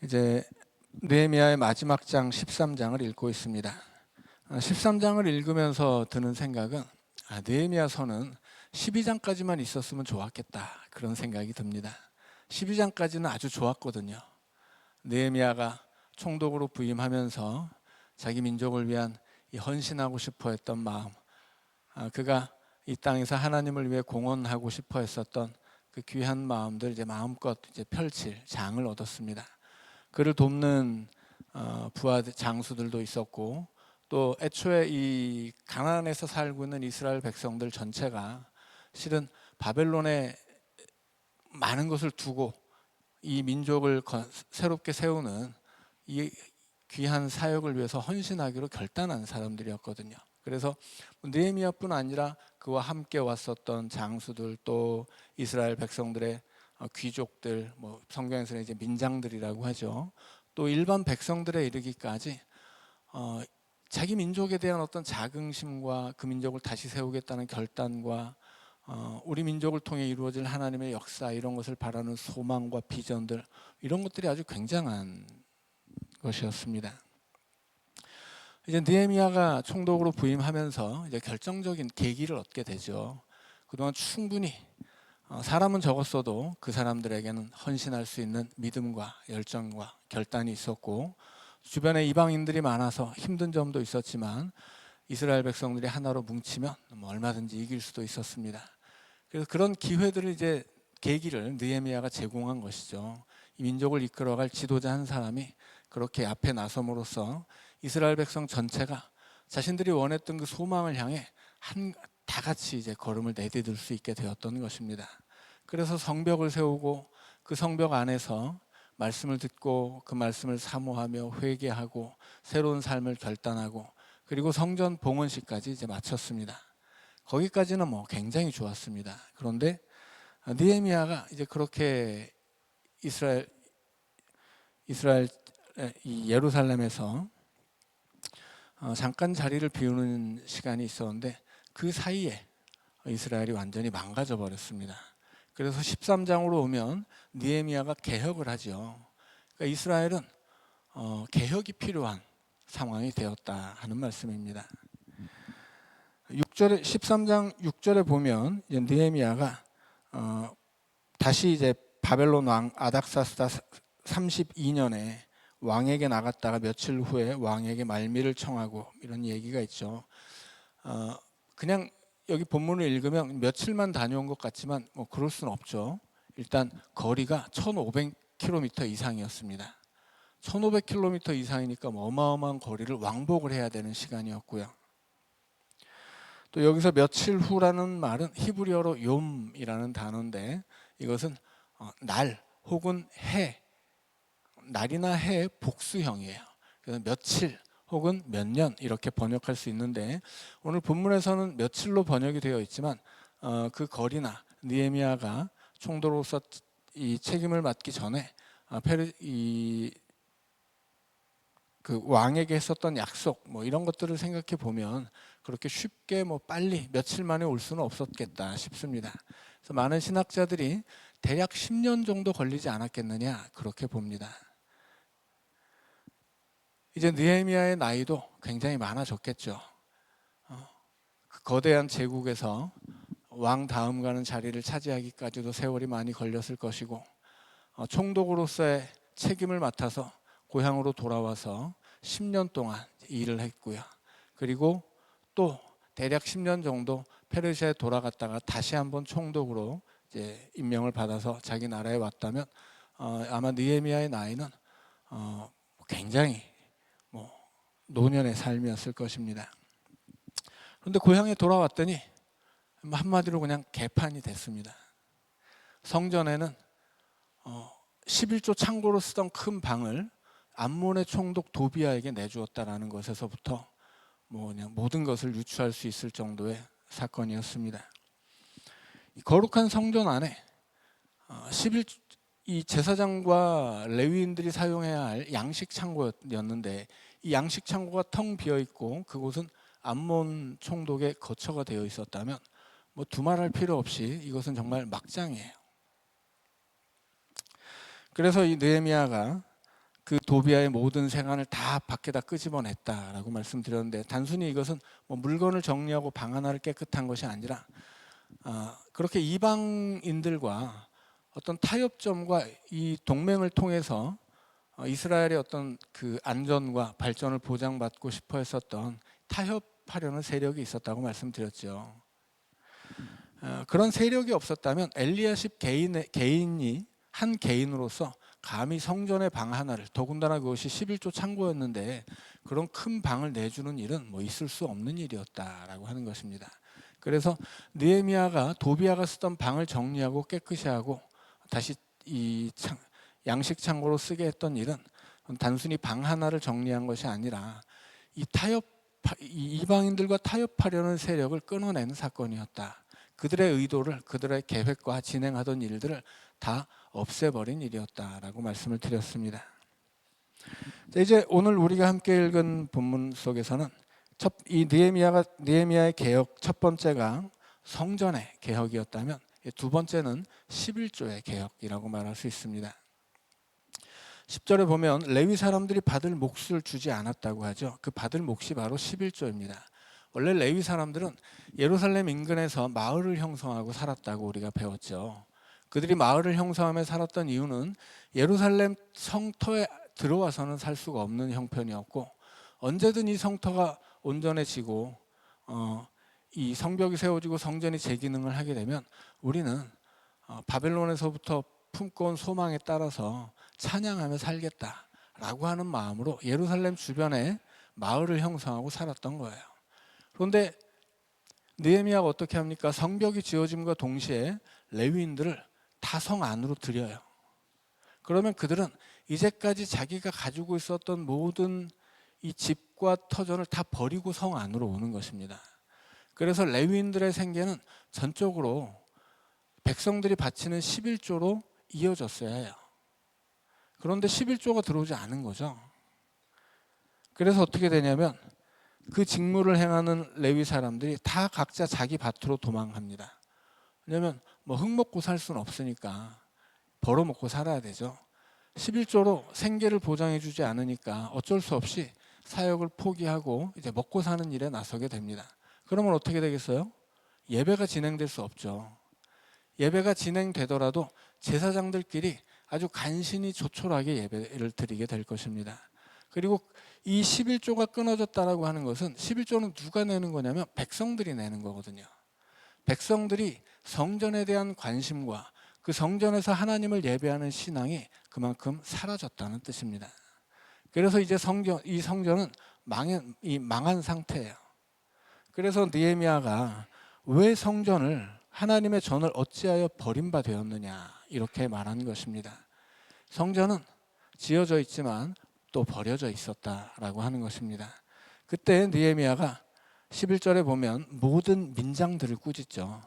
이제 느헤미야의 마지막 장 13장을 읽고 있습니다. 13장을 읽으면서 드는 생각은 느헤미야서는 12장까지만 있었으면 좋았겠다, 그런 생각이 듭니다. 12장까지는 아주 좋았거든요. 느헤미야가 총독으로 부임하면서 자기 민족을 위한 이 헌신하고 싶어 했던 마음, 그가 이 땅에서 하나님을 위해 공헌하고 싶어 했었던 그 귀한 마음들 이제 마음껏 이제 펼칠 장을 얻었습니다. 그를 돕는 부하 장수들도 있었고, 또 애초에 이 가나안에서 살고 있는 이스라엘 백성들 전체가 실은 바벨론에 많은 것을 두고 이 민족을 새롭게 세우는 이 귀한 사역을 위해서 헌신하기로 결단한 사람들이었거든요. 그래서 느헤미야뿐 아니라 그와 함께 왔었던 장수들, 또 이스라엘 백성들의 귀족들, 성경에서는 이제 민장들이라고 하죠. 또 일반 백성들에 이르기까지 자기 민족에 대한 어떤 자긍심과 그 민족을 다시 세우겠다는 결단과 우리 민족을 통해 이루어질 하나님의 역사, 이런 것을 바라는 소망과 비전들, 이런 것들이 아주 굉장한 것이었습니다. 이제 느헤미야가 총독으로 부임하면서 이제 결정적인 계기를 얻게 되죠. 그동안 충분히 사람은 적었어도 그 사람들에게는 헌신할 수 있는 믿음과 열정과 결단이 있었고, 주변에 이방인들이 많아서 힘든 점도 있었지만 이스라엘 백성들이 하나로 뭉치면 얼마든지 이길 수도 있었습니다. 그래서 그런 기회들을 이제 계기를 느헤미야가 제공한 것이죠. 이 민족을 이끌어갈 지도자 한 사람이 그렇게 앞에 나섬으로써 이스라엘 백성 전체가 자신들이 원했던 그 소망을 향해 다 같이 이제 걸음을 내디딜 수 있게 되었던 것입니다. 그래서 성벽을 세우고 그 성벽 안에서 말씀을 듣고 그 말씀을 사모하며 회개하고 새로운 삶을 결단하고, 그리고 성전 봉헌식까지 이제 마쳤습니다. 거기까지는 굉장히 좋았습니다. 그런데 느헤미야가 이제 그렇게 이스라엘 이 예루살렘에서 잠깐 자리를 비우는 시간이 있었는데, 그 사이에 이스라엘이 완전히 망가져 버렸습니다. 그래서 13장으로 오면 느헤미야가 개혁을 하죠. 그러니까 이스라엘은 개혁이 필요한 상황이 되었다 하는 말씀입니다. 6절에 13장 6절에 보면 이제 느헤미야가 다시 이제 바벨론 왕 아닥사스다 32년에 왕에게 나갔다가 며칠 후에 왕에게 말미를 청하고, 이런 얘기가 있죠. 그냥 여기 본문을 읽으면 며칠만 다녀온 것 같지만 그럴 수는 없죠. 일단 거리가 1500km 이상이었습니다. 1500km 이상이니까 어마어마한 거리를 왕복을 해야 되는 시간이었고요. 또 여기서 며칠 후라는 말은 히브리어로 욤이라는 단어인데, 이것은 날 혹은 해, 날이나 해의 복수형이에요. 그래서 며칠 혹은 몇 년 이렇게 번역할 수 있는데, 오늘 본문에서는 며칠로 번역이 되어 있지만 그 거리나 느헤미야가 총독으로서 이 책임을 맡기 전에 그 왕에게 했었던 약속, 이런 것들을 생각해 보면 그렇게 쉽게 빨리 며칠 만에 올 수는 없었겠다 싶습니다. 그래서 많은 신학자들이 대략 10년 정도 걸리지 않았겠느냐, 그렇게 봅니다. 이제 느헤미야의 나이도 굉장히 많아졌겠죠. 그 거대한 제국에서 왕 다음 가는 자리를 차지하기까지도 세월이 많이 걸렸을 것이고, 총독으로서의 책임을 맡아서 고향으로 돌아와서 10년 동안 일을 했고요. 그리고 또 대략 10년 정도 페르시아에 돌아갔다가 다시 한번 총독으로 이제 임명을 받아서 자기 나라에 왔다면 아마 느헤미야의 나이는 굉장히 노년의 삶이었을 것입니다. 그런데 고향에 돌아왔더니 한마디로 그냥 개판이 됐습니다. 성전에는 11조 창고로 쓰던 큰 방을 암몬의 총독 도비아에게 내주었다라는 것에서부터 그냥 모든 것을 유추할 수 있을 정도의 사건이었습니다. 이 거룩한 성전 안에 이 제사장과 레위인들이 사용해야 할 양식 창고였는데, 이 양식 창고가 텅 비어 있고 그곳은 암몬 총독의 거처가 되어 있었다면 두말할 필요 없이 이것은 정말 막장이에요. 그래서 이 느헤미야가 그 도비아의 모든 생안을 다 밖에다 끄집어냈다라고 말씀드렸는데, 단순히 이것은 뭐 물건을 정리하고 방 하나를 깨끗한 것이 아니라 그렇게 이방인들과 어떤 타협점과 이 동맹을 통해서 이스라엘의 어떤 그 안전과 발전을 보장받고 싶어 했었던 타협하려는 세력이 있었다고 말씀드렸죠. 그런 세력이 없었다면 엘리야십 개인이 한 개인으로서 감히 성전의 방 하나를, 더군다나 그것이 11조 창고였는데 그런 큰 방을 내주는 일은 뭐 있을 수 없는 일이었다라고 하는 것입니다. 그래서 느헤미야가 도비아가 쓰던 방을 정리하고 깨끗이 하고 다시 이 양식 창고로 쓰게 했던 일은 단순히 방 하나를 정리한 것이 아니라 이 이방인들과 타협하려는 세력을 끊어내는 사건이었다. 그들의 의도를, 그들의 계획과 진행하던 일들을 다 없애버린 일이었다라고 말씀을 드렸습니다. 이제 오늘 우리가 함께 읽은 본문 속에서는 이 느헤미야의 개혁 첫 번째가 성전의 개혁이었다면 두 번째는 11조의 개혁이라고 말할 수 있습니다. 10절에 보면 레위 사람들이 받을 몫을 주지 않았다고 하죠. 그 받을 몫이 바로 11조입니다. 원래 레위 사람들은 예루살렘 인근에서 마을을 형성하고 살았다고 우리가 배웠죠. 그들이 마을을 형성하며 살았던 이유는 예루살렘 성터에 들어와서는 살 수가 없는 형편이었고, 언제든 이 성터가 온전해지고 이 성벽이 세워지고 성전이 재기능을 하게 되면 우리는 바벨론에서부터 품고 온 소망에 따라서 찬양하며 살겠다라고 하는 마음으로 예루살렘 주변에 마을을 형성하고 살았던 거예요. 그런데 느헤미야가 어떻게 합니까? 성벽이 지어짐과 동시에 레위인들을 다 성 안으로 들여요. 그러면 그들은 이제까지 자기가 가지고 있었던 모든 이 집과 터전을 다 버리고 성 안으로 오는 것입니다. 그래서 레위인들의 생계는 전적으로 백성들이 바치는 11조로 이어졌어야 해요. 그런데 11조가 들어오지 않은 거죠. 그래서 어떻게 되냐면 그 직무를 행하는 레위 사람들이 다 각자 자기 밭으로 도망갑니다. 왜냐하면 뭐 흙 먹고 살 수는 없으니까 벌어먹고 살아야 되죠. 11조로 생계를 보장해 주지 않으니까 어쩔 수 없이 사역을 포기하고 이제 먹고 사는 일에 나서게 됩니다. 그러면 어떻게 되겠어요? 예배가 진행될 수 없죠. 예배가 진행되더라도 제사장들끼리 아주 간신히 조촐하게 예배를 드리게 될 것입니다. 그리고 이 11조가 끊어졌다라고 하는 것은, 11조는 누가 내는 거냐면 백성들이 내는 거거든요. 백성들이 성전에 대한 관심과 그 성전에서 하나님을 예배하는 신앙이 그만큼 사라졌다는 뜻입니다. 그래서 이제 이 성전은 망한 상태예요. 그래서 느헤미야가 왜 하나님의 전을 어찌하여 버림바 되었느냐 이렇게 말하는 것입니다. 성전은 지어져 있지만 또 버려져 있었다라고 하는 것입니다. 그때 느헤미야가 11절에 보면 모든 민장들을 꾸짖죠.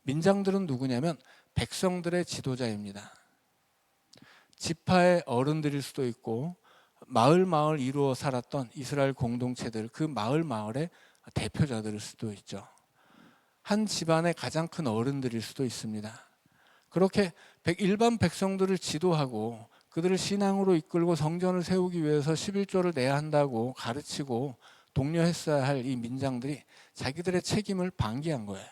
민장들은 누구냐면 백성들의 지도자입니다. 지파의 어른들일 수도 있고 마을 이루어 살았던 이스라엘 공동체들, 그 마을의 대표자들일 수도 있죠. 한 집안의 가장 큰 어른들일 수도 있습니다. 그렇게 일반 백성들을 지도하고 그들을 신앙으로 이끌고 성전을 세우기 위해서 11조를 내야 한다고 가르치고 독려했어야 할 이 민장들이 자기들의 책임을 방기한 거예요.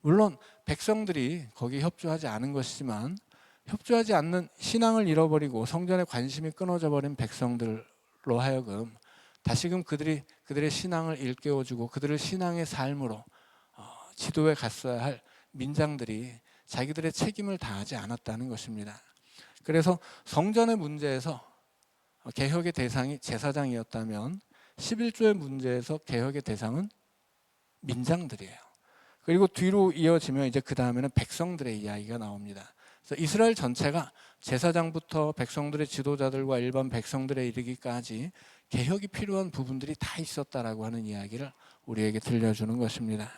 물론 백성들이 거기에 협조하지 않은 것이지만, 협조하지 않는, 신앙을 잃어버리고 성전에 관심이 끊어져 버린 백성들로 하여금 다시금 그들의 신앙을 일깨워주고 그들을 신앙의 삶으로 지도해 갔어야 할 민장들이 자기들의 책임을 다하지 않았다는 것입니다. 그래서 성전의 문제에서 개혁의 대상이 제사장이었다면 11조의 문제에서 개혁의 대상은 민장들이에요. 그리고 뒤로 이어지면 이제 그 다음에는 백성들의 이야기가 나옵니다. 그래서 이스라엘 전체가 제사장부터 백성들의 지도자들과 일반 백성들에 이르기까지 개혁이 필요한 부분들이 다 있었다라고 하는 이야기를 우리에게 들려주는 것입니다.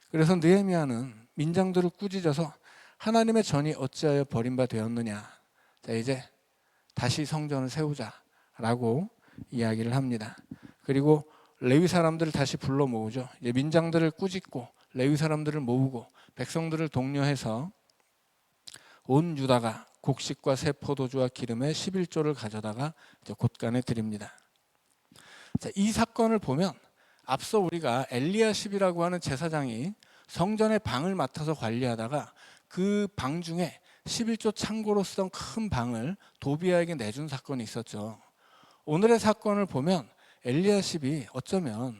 그래서 느헤미야는 민장들을 꾸짖어서 하나님의 전이 어찌하여 버림바 되었느냐, 자 이제 다시 성전을 세우자라고 이야기를 합니다. 그리고 레위 사람들을 다시 불러 모으죠. 이제 민장들을 꾸짖고 레위 사람들을 모으고 백성들을 독려해서 온 유다가 곡식과 새 포도주와 기름의 11조를 가져다가 곳간에 드립니다. 자, 이 사건을 보면 앞서 우리가 엘리야십이라고 하는 제사장이 성전의 방을 맡아서 관리하다가 그 방 중에 11조 창고로 쓰던 큰 방을 도비아에게 내준 사건이 있었죠. 오늘의 사건을 보면 엘리야십이 어쩌면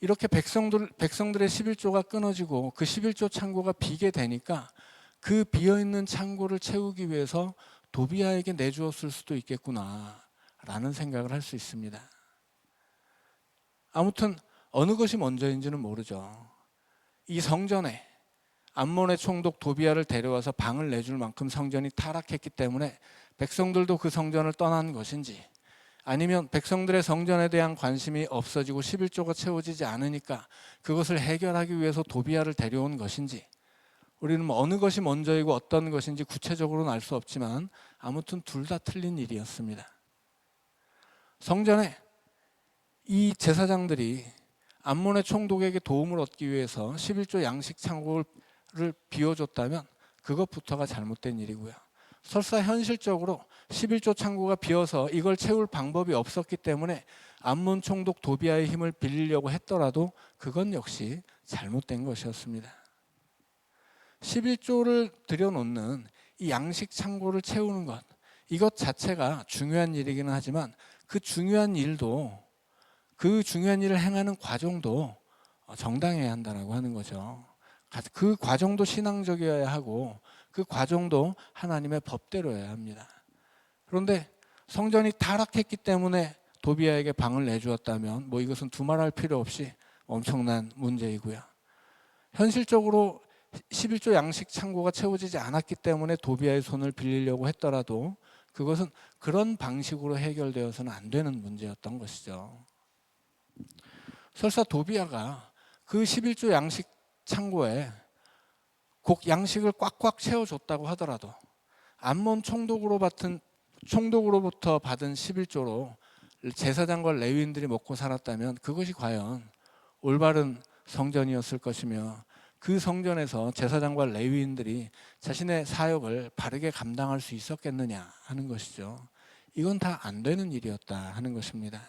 이렇게 백성들의 11조가 끊어지고 그 11조 창고가 비게 되니까 그 비어있는 창고를 채우기 위해서 도비아에게 내주었을 수도 있겠구나라는 생각을 할 수 있습니다. 아무튼 어느 것이 먼저인지는 모르죠. 이 성전에 암몬의 총독 도비아를 데려와서 방을 내줄 만큼 성전이 타락했기 때문에 백성들도 그 성전을 떠난 것인지, 아니면 백성들의 성전에 대한 관심이 없어지고 11조가 채워지지 않으니까 그것을 해결하기 위해서 도비아를 데려온 것인지, 우리는 어느 것이 먼저이고 어떤 것인지 구체적으로는 알 수 없지만 아무튼 둘 다 틀린 일이었습니다. 성전에 이 제사장들이 암몬의 총독에게 도움을 얻기 위해서 11조 양식 창고를 비워줬다면 그것부터가 잘못된 일이고요. 설사 현실적으로 11조 창고가 비어서 이걸 채울 방법이 없었기 때문에 암몬 총독 도비아의 힘을 빌리려고 했더라도 그건 역시 잘못된 것이었습니다. 11조를 들여놓는 이 양식 창고를 채우는 것, 이것 자체가 중요한 일이기는 하지만 그 중요한 일을 행하는 과정도 정당해야 한다고 하는 거죠. 그 과정도 신앙적이어야 하고 그 과정도 하나님의 법대로여야 합니다. 그런데 성전이 타락했기 때문에 도비아에게 방을 내주었다면 이것은 두말할 필요 없이 엄청난 문제이고요. 현실적으로 11조 양식 창고가 채워지지 않았기 때문에 도비아의 손을 빌리려고 했더라도 그것은 그런 방식으로 해결되어서는 안 되는 문제였던 것이죠. 설사 도비아가 그 11조 양식 창고에 양식을 꽉꽉 채워줬다고 하더라도 암몬 총독으로부터 받은 11조로 제사장과 레위인들이 먹고 살았다면 그것이 과연 올바른 성전이었을 것이며 그 성전에서 제사장과 레위인들이 자신의 사역을 바르게 감당할 수 있었겠느냐 하는 것이죠. 이건 다 안 되는 일이었다 하는 것입니다.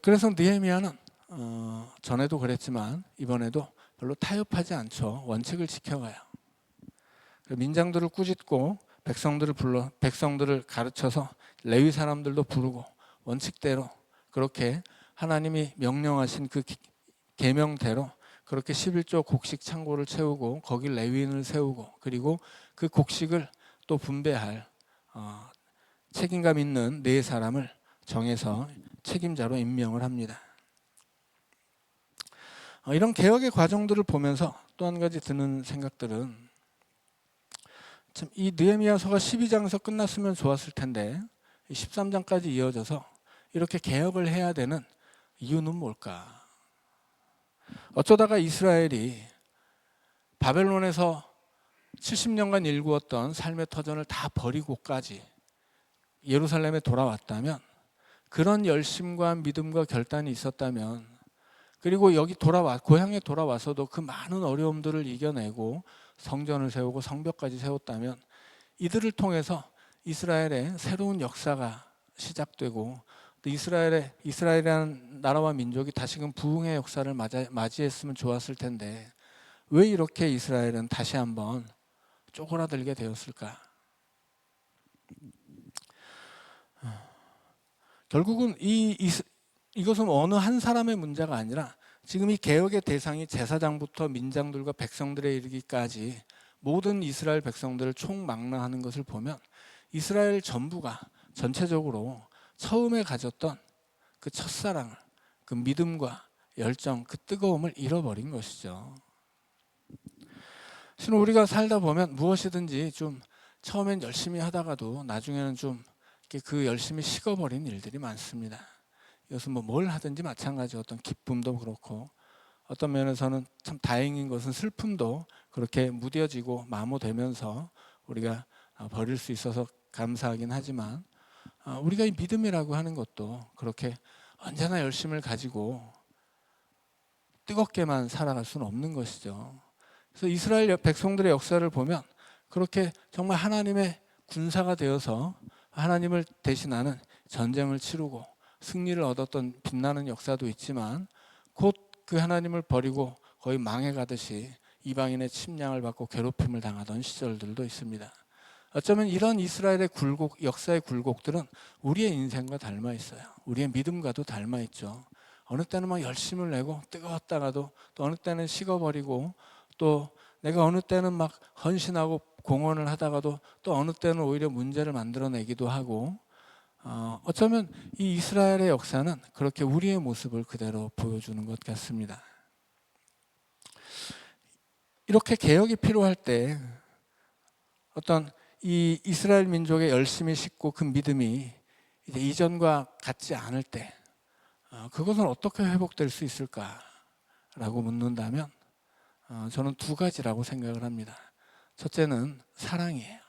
그래서 느헤미야는 전에도 그랬지만 이번에도 별로 타협하지 않죠. 원칙을 지켜가요. 민장들을 꾸짖고 백성들을 가르쳐서 레위 사람들도 부르고 원칙대로 그렇게 하나님이 명령하신 그 계명대로 그렇게 11조 곡식 창고를 채우고 거기 레위인을 세우고 그리고 그 곡식을 또 분배할 책임감 있는 네 사람을 정해서 책임자로 임명을 합니다. 이런 개혁의 과정들을 보면서 또 한 가지 드는 생각들은 참 이 느헤미야서가 12장에서 끝났으면 좋았을 텐데 13장까지 이어져서 이렇게 개혁을 해야 되는 이유는 뭘까? 어쩌다가 이스라엘이 바벨론에서 70년간 일구었던 삶의 터전을 다 버리고까지 예루살렘에 돌아왔다면, 그런 열심과 믿음과 결단이 있었다면, 그리고 고향에 돌아와서도 그 많은 어려움들을 이겨내고 성전을 세우고 성벽까지 세웠다면 이들을 통해서 이스라엘의 새로운 역사가 시작되고 또 이스라엘이라는 나라와 민족이 다시금 부흥의 역사를 맞이했으면 좋았을 텐데 왜 이렇게 이스라엘은 다시 한번 쪼그라들게 되었을까? 결국은 이것은 어느 한 사람의 문제가 아니라 지금 이 개혁의 대상이 제사장부터 민장들과 백성들에 이르기까지 모든 이스라엘 백성들을 총망라하는 것을 보면 이스라엘 전부가 전체적으로 처음에 가졌던 그 첫사랑을, 그 믿음과 열정, 그 뜨거움을 잃어버린 것이죠. 실은 우리가 살다 보면 무엇이든지 좀 처음엔 열심히 하다가도 나중에는 좀 그 열심히 식어버린 일들이 많습니다. 이것은 뭘 하든지 마찬가지, 어떤 기쁨도 그렇고 어떤 면에서는 참 다행인 것은 슬픔도 그렇게 무뎌지고 마모되면서 우리가 버릴 수 있어서 감사하긴 하지만 우리가 이 믿음이라고 하는 것도 그렇게 언제나 열심을 가지고 뜨겁게만 살아갈 수는 없는 것이죠. 그래서 이스라엘 백성들의 역사를 보면 그렇게 정말 하나님의 군사가 되어서 하나님을 대신하는 전쟁을 치르고 승리를 얻었던 빛나는 역사도 있지만 곧 그 하나님을 버리고 거의 망해가듯이 이방인의 침략을 받고 괴롭힘을 당하던 시절들도 있습니다. 어쩌면 이런 이스라엘의 굴곡, 역사의 굴곡들은 우리의 인생과 닮아 있어요. 우리의 믿음과도 닮아 있죠. 어느 때는 막 열심을 내고 뜨거웠다가도 또 어느 때는 식어버리고 또 내가 어느 때는 막 헌신하고 공헌을 하다가도 또 어느 때는 오히려 문제를 만들어내기도 하고 어쩌면 이 이스라엘의 역사는 그렇게 우리의 모습을 그대로 보여주는 것 같습니다. 이렇게 개혁이 필요할 때 어떤 이 이스라엘 민족의 열심히 싣고 그 믿음이 이제 이전과 같지 않을 때 그것은 어떻게 회복될 수 있을까라고 묻는다면 저는 두 가지라고 생각을 합니다. 첫째는 사랑이에요.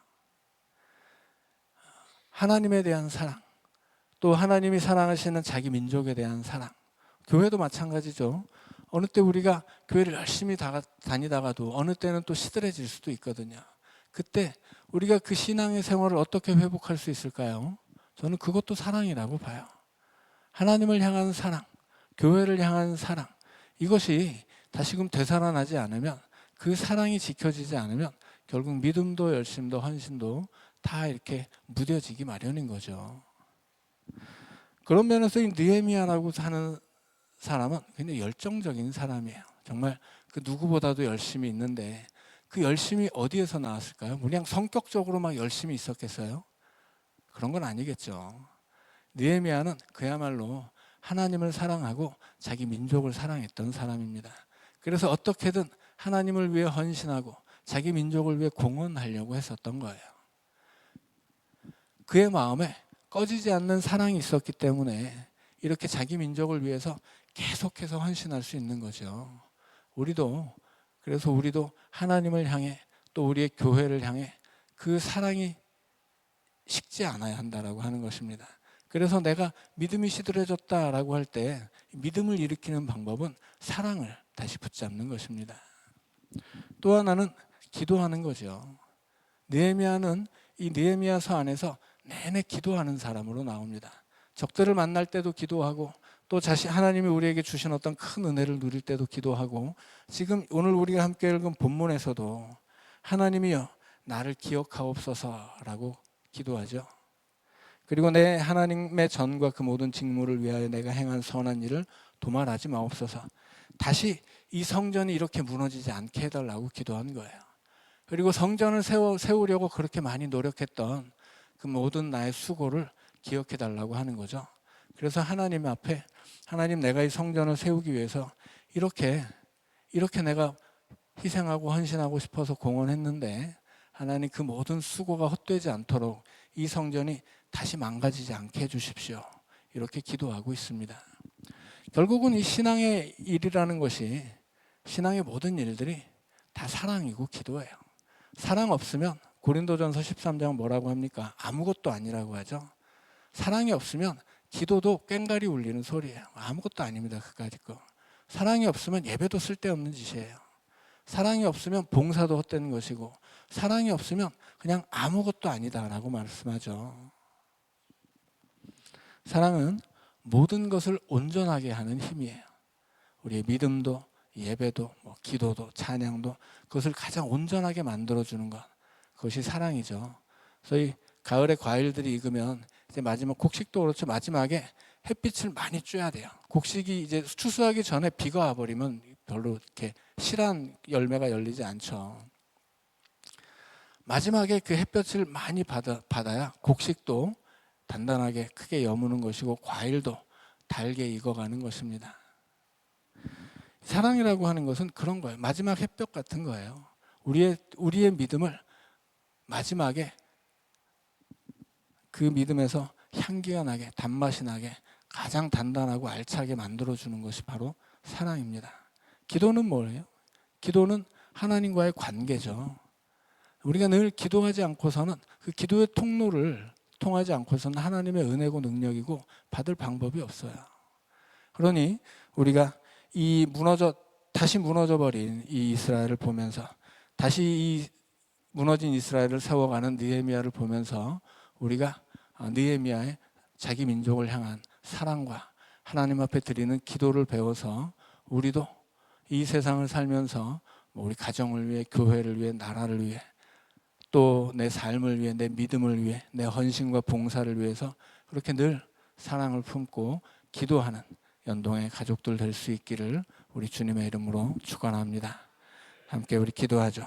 하나님에 대한 사랑, 또 하나님이 사랑하시는 자기 민족에 대한 사랑. 교회도 마찬가지죠. 어느 때 우리가 교회를 열심히 다니다가도 어느 때는 또 시들해질 수도 있거든요. 그때 우리가 그 신앙의 생활을 어떻게 회복할 수 있을까요? 저는 그것도 사랑이라고 봐요. 하나님을 향한 사랑, 교회를 향한 사랑, 이것이 다시금 되살아나지 않으면, 그 사랑이 지켜지지 않으면 결국 믿음도 열심도 헌신도 다 이렇게 무뎌지기 마련인 거죠. 그런 면에서 이 느헤미야라고 하는 사람은 굉장히 열정적인 사람이에요. 정말 그 누구보다도 열심히 있는데 그 열심이 어디에서 나왔을까요? 그냥 성격적으로 막 열심히 있었겠어요? 그런 건 아니겠죠. 느헤미야는 그야말로 하나님을 사랑하고 자기 민족을 사랑했던 사람입니다. 그래서 어떻게든 하나님을 위해 헌신하고 자기 민족을 위해 공헌하려고 했었던 거예요. 그의 마음에 꺼지지 않는 사랑이 있었기 때문에 이렇게 자기 민족을 위해서 계속해서 헌신할 수 있는 거죠. 그래서 우리도 하나님을 향해 또 우리의 교회를 향해 그 사랑이 식지 않아야 한다라고 하는 것입니다. 그래서 내가 믿음이 시들해졌다라고 할 때 믿음을 일으키는 방법은 사랑을 다시 붙잡는 것입니다. 또 하나는 기도하는 거죠. 느헤미야는 이 느헤미야서 안에서 내내 기도하는 사람으로 나옵니다. 적들을 만날 때도 기도하고 또 하나님이 우리에게 주신 어떤 큰 은혜를 누릴 때도 기도하고 지금 오늘 우리가 함께 읽은 본문에서도 하나님이여 나를 기억하옵소서라고 기도하죠. 그리고 내 하나님의 전과 그 모든 직무를 위하여 내가 행한 선한 일을 도말하지 마옵소서. 다시 이 성전이 이렇게 무너지지 않게 해달라고 기도한 거예요. 그리고 성전을 세우려고 그렇게 많이 노력했던 그 모든 나의 수고를 기억해 달라고 하는 거죠. 그래서 하나님 앞에 하나님 내가 이 성전을 세우기 위해서 이렇게 내가 희생하고 헌신하고 싶어서 공헌했는데 하나님 그 모든 수고가 헛되지 않도록 이 성전이 다시 망가지지 않게 해주십시오. 이렇게 기도하고 있습니다. 결국은 이 신앙의 일이라는 것이 신앙의 모든 일들이 다 사랑이고 기도예요. 사랑 없으면 고린도전서 13장 뭐라고 합니까? 아무것도 아니라고 하죠. 사랑이 없으면 기도도 꽹가리 울리는 소리예요. 아무것도 아닙니다. 그까짓 거. 사랑이 없으면 예배도 쓸데없는 짓이에요. 사랑이 없으면 봉사도 헛되는 것이고 사랑이 없으면 그냥 아무것도 아니다라고 말씀하죠. 사랑은 모든 것을 온전하게 하는 힘이에요. 우리의 믿음도 예배도 기도도 찬양도 그것을 가장 온전하게 만들어주는 것, 그것이 사랑이죠. 그래서 이 가을에 과일들이 익으면 이제 마지막 곡식도 그렇죠. 마지막에 햇빛을 많이 쬐야 돼요. 곡식이 이제 추수하기 전에 비가 와버리면 별로 이렇게 실한 열매가 열리지 않죠. 마지막에 그 햇볕을 많이 받아야 곡식도 단단하게 크게 여무는 것이고 과일도 달게 익어가는 것입니다. 사랑이라고 하는 것은 그런 거예요. 마지막 햇볕 같은 거예요. 우리의 믿음을 마지막에 그 믿음에서 향기가 나게 단맛이 나게 가장 단단하고 알차게 만들어주는 것이 바로 사랑입니다. 기도는 뭐예요? 기도는 하나님과의 관계죠. 우리가 늘 기도하지 않고서는 그 기도의 통로를 통하지 않고서는 하나님의 은혜고 능력이고 받을 방법이 없어요. 그러니 우리가 이 무너져 다시 무너져 버린 이 이스라엘을 보면서, 다시 이 무너진 이스라엘을 세워가는 느헤미야를 보면서 우리가 느헤미야의 자기 민족을 향한 사랑과 하나님 앞에 드리는 기도를 배워서 우리도 이 세상을 살면서 우리 가정을 위해, 교회를 위해, 나라를 위해, 또 내 삶을 위해, 내 믿음을 위해, 내 헌신과 봉사를 위해서 그렇게 늘 사랑을 품고 기도하는 연동의 가족들 될 수 있기를 우리 주님의 이름으로 축원합니다. 함께 우리 기도하죠.